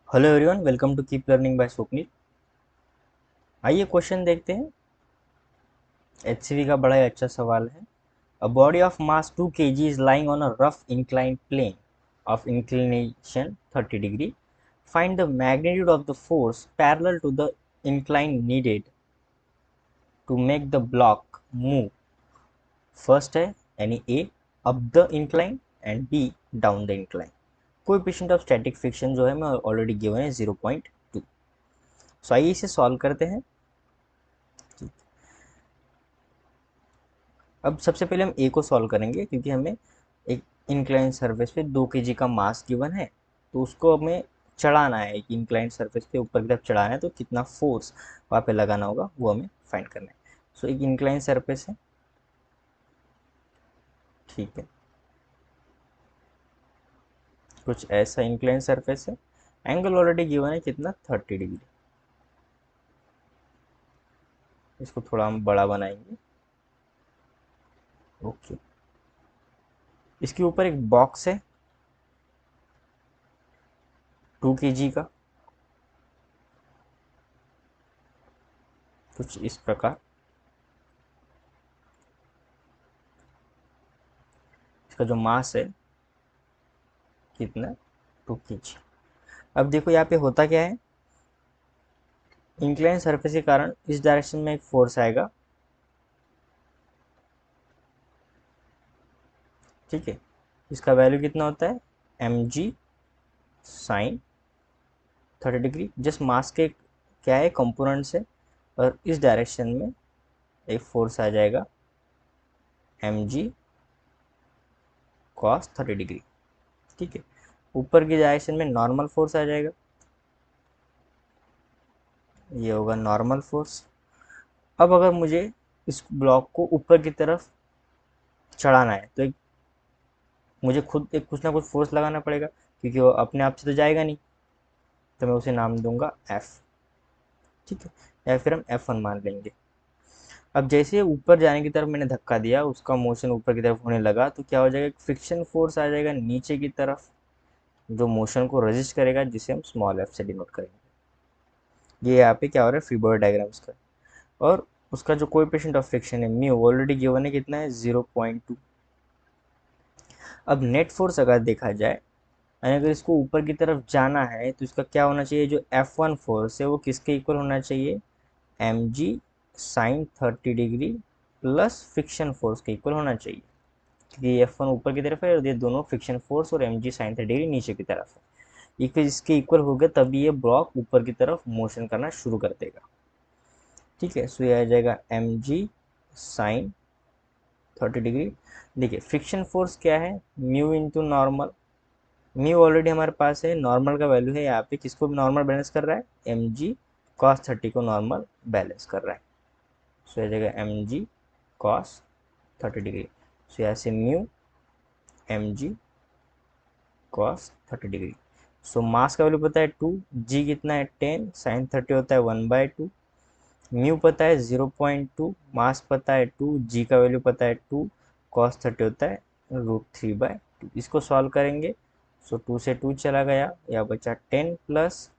Hello everyone, welcome to keep learning by Swapnil. आइए question देखते हैं। एचसीवी का बड़ा ही अच्छा सवाल है। A body of mass 2 kg is lying on a rough inclined plane of inclination 30 degree. Find the magnitude of the force parallel to the incline needed to make the block move. First है यानी A, up the incline, and B, down the incline. Coefficient of static friction जो है मैं already given है 0.2। सो आइए इसे solve करते हैं। अब सबसे पहले हम ए को सॉल्व करेंगे, क्योंकि हमें एक इंक्लाइन सरफेस पे 2 kg का मास गिवन है, तो उसको हमें चढ़ाना है। एक इंक्लाइन सरफेस पे ऊपर की तरफ चढ़ाना है, तो कितना फोर्स वहाँ पे लगाना होगा वो हमें फाइंड करना है। सो एक इंक्लाइन सरफेस है, ठीक है, कुछ ऐसा इंक्लाइन सरफेस है। एंगल ऑलरेडी गिवन है, कितना, 30 डिग्री। इसको थोड़ा हम बड़ा बनाएंगे। ओके, इसके ऊपर एक बॉक्स है 2 kg का, कुछ इस प्रकार। इसका जो मास है कितना, 2 kg। अब देखो यहाँ पे होता क्या है, इंक्लाइन सरफेस के कारण इस डायरेक्शन में एक फोर्स आएगा, ठीक है। इसका वैल्यू कितना होता है, M G sine 30 degree. Just mass के क्या है, कंपोनेंट्स है, और इस डायरेक्शन में एक फोर्स आ जाएगा एम जी कॉस 30 डिग्री, ठीक है। ऊपर की डायरेक्शन में नॉर्मल फोर्स आ जाएगा, ये होगा नॉर्मल फोर्स। अब अगर मुझे इस ब्लॉक को ऊपर की तरफ चढ़ाना है, तो एक मुझे खुद एक कुछ ना कुछ फोर्स लगाना पड़ेगा, क्योंकि वो अपने आप से तो जाएगा नहीं। तो मैं उसे नाम दूंगा एफ, ठीक है, या फिर हम F1 मान लेंगे। अब जैसे ऊपर जाने की तरफ मैंने धक्का दिया, उसका मोशन ऊपर की तरफ होने लगा, तो क्या हो जाएगा, फ्रिक्शन फोर्स आ जाएगा नीचे की तरफ, जो मोशन को रेजिस्ट करेगा, जिसे हम स्मॉल एफ से डिनोट करेंगे। ये यहाँ पे क्या हो रहा है, फ्रीबॉडी डायग्राम्स का। और उसका जो कोएफिशिएंट ऑफ फ्रिक्शन है म्यू, ऑलरेडी गिवन है, कितना है, 0.2। अब नेट फोर्स अगर देखा जाए, यानी अगर इसको ऊपर की तरफ जाना है, तो इसका क्या होना चाहिए, जो F1 फोर्स है वो किसके इक्वल होना चाहिए, M G sine 30 degree plus friction force के इक्वल होना चाहिए, क्योंकि F1 ऊपर की तरफ है और ये दोनों फ्रिक्शन फोर्स, और एम जी साइन 30 डिग्री नीचे की तरफ है। इक्वल इसके इक्वल हो गया, तभी ये ब्लॉक ऊपर की तरफ मोशन करना शुरू कर देगा, ठीक है। सो ये आ जाएगा एम जी साइन 30 डिग्री। देखिए फ्रिक्शन फोर्स क्या है, mu into normal. Mu already हमारे पास है, नॉर्मल का वैल्यू है यहाँ पे, किसको नॉर्मल बैलेंस कर रहा है, एम जी कॉस 30 को नॉर्मल बैलेंस कर रहा है। सो यह जगह M G cos 30 degree. So यहाँ से mu M G cos 30 degree. So mass का वैल्यू पता है 2, जी कितना है 10, साइन 30 होता है 1/2, म्यू पता है 0.2, मास पता है 2, जी का वैल्यू पता है 2, कॉस 30 होता है √3/2। इसको सॉल्व करेंगे, सो 2 से 2 चला गया, या बचा 10 प्लस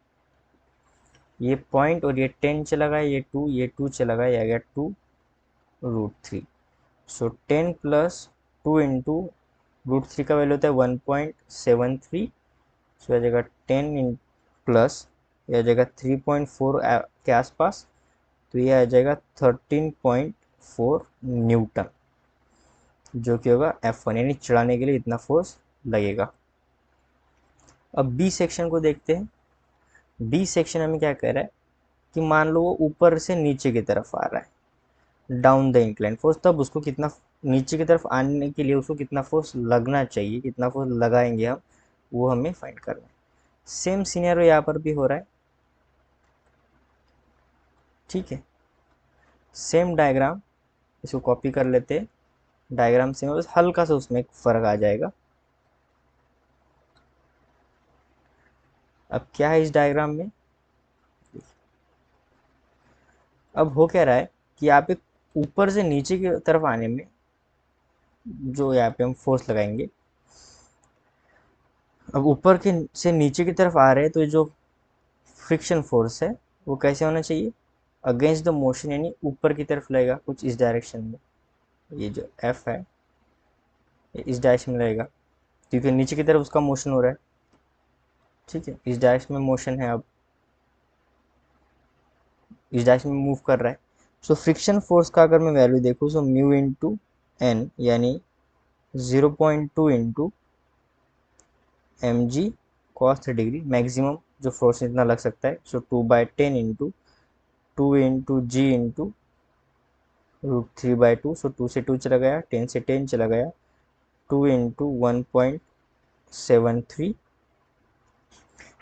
ये पॉइंट, और ये 10 चला गया, ये 2 चला गया, या गया 2√3। सो 10 प्लस 2 इंटू √3 का वैल्यू होता है 1.73। सो यह जगह 10 इन प्लस यह जगह 3.4 के आसपास, तो ये आ जाएगा 13.4 न्यूटन, जो कि होगा F1, यानी चढ़ाने के लिए इतना फोर्स लगेगा। अब बी सेक्शन को देखते हैं। बी सेक्शन हमें क्या कह रहा है, कि मान लो वो ऊपर से नीचे की तरफ आ रहा है, डाउन द इंक्लाइन फोर्स, तब उसको कितना, नीचे की तरफ आने के लिए उसको कितना फोर्स लगना चाहिए, कितना फोर्स लगाएंगे हम, वो हमें फाइंड करना है। सेम सीनियर यहाँ पर भी हो रहा है, ठीक है। सेम डायग्राम, इसको कॉपी कर लेते हैं। डायग्राम सेम है, बस हल्का सा उसमें एक फर्क आ जाएगा। अब क्या है इस डायग्राम में, अब हो क्या रहा है, कि यहाँ पे ऊपर से नीचे की तरफ आने में जो यहाँ पे हम फोर्स लगाएंगे, अब ऊपर के से नीचे की तरफ आ रहे हैं, तो जो फ्रिक्शन फोर्स है वो कैसे होना चाहिए, अगेंस्ट द मोशन, यानी ऊपर की तरफ लगेगा कुछ इस डायरेक्शन में। ये जो एफ है ये इस डायरेक्शन में लगेगा क्योंकि नीचे की तरफ उसका मोशन हो रहा है। ठीक है, इस डायरेक्शन में मोशन है, अब इस डायरेक्शन में मूव कर रहा है। सो फ्रिक्शन फोर्स का अगर मैं वैल्यू देखूँ सो म्यू इंटू एन, यानी 0.2 into M G cos 3 degree, maximum जो फोर्स इतना लग सकता है। So 2/10 into 2 into G into √3/2। So 2 से 2 चला गया, 10 से 10 चला गया, 2 इंटू 1.73।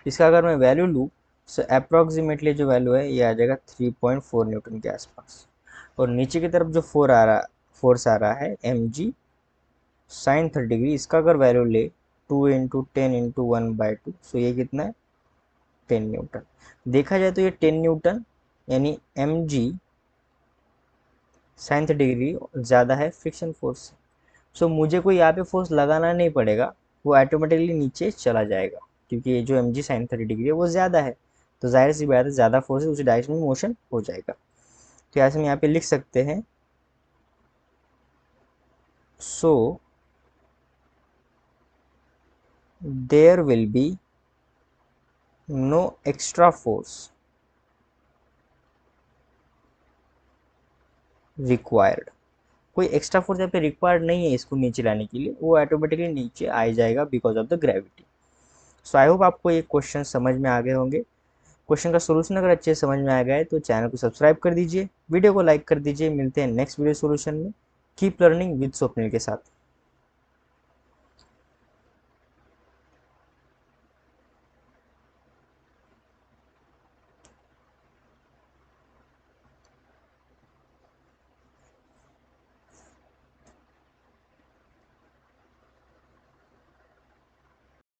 इसका अगर मैं वैल्यू लूँ सो अप्रॉक्सीमेटली जो वैल्यू है ये आ जाएगा 3.4 न्यूटन के आसपास। और नीचे की तरफ जो फोर्स आ रहा है एम जी साइन 30 डिग्री, इसका अगर वैल्यू ले 2 इंटू 10 इंटू 1/2, सो ये कितना है 10 न्यूटन। देखा जाए तो ये 10 न्यूटन, यानी एम जी साइन 30 डिग्री ज़्यादा है फ्रिक्शन फोर्स से। सो मुझे कोई यहाँ पे फोर्स लगाना नहीं पड़ेगा, वो ऑटोमेटिकली नीचे चला जाएगा क्योंकि ये जो एम जी साइन 30 डिग्री है वो ज़्यादा है। तो जाहिर सी बात है ज़्यादा फोर्स है उसी डायरेक्शन में मोशन हो जाएगा। तो ऐसे हम यहाँ पे लिख सकते हैं, so there will be no extra force required. कोई एक्स्ट्रा फोर्स यहाँ पे रिक्वायर्ड नहीं है इसको नीचे लाने के लिए, वो ऑटोमेटिकली नीचे आ जाएगा because of the gravity. So I hope आपको ये क्वेश्चन समझ में आ गए होंगे। क्वेश्चन का सोल्यूशन अगर अच्छे से समझ में आ गया है तो चैनल को सब्सक्राइब कर दीजिए, वीडियो को लाइक कर दीजिए। मिलते हैं नेक्स्ट वीडियो सोल्यूशन में। कीप लर्निंग विद स्वप्निल के साथ।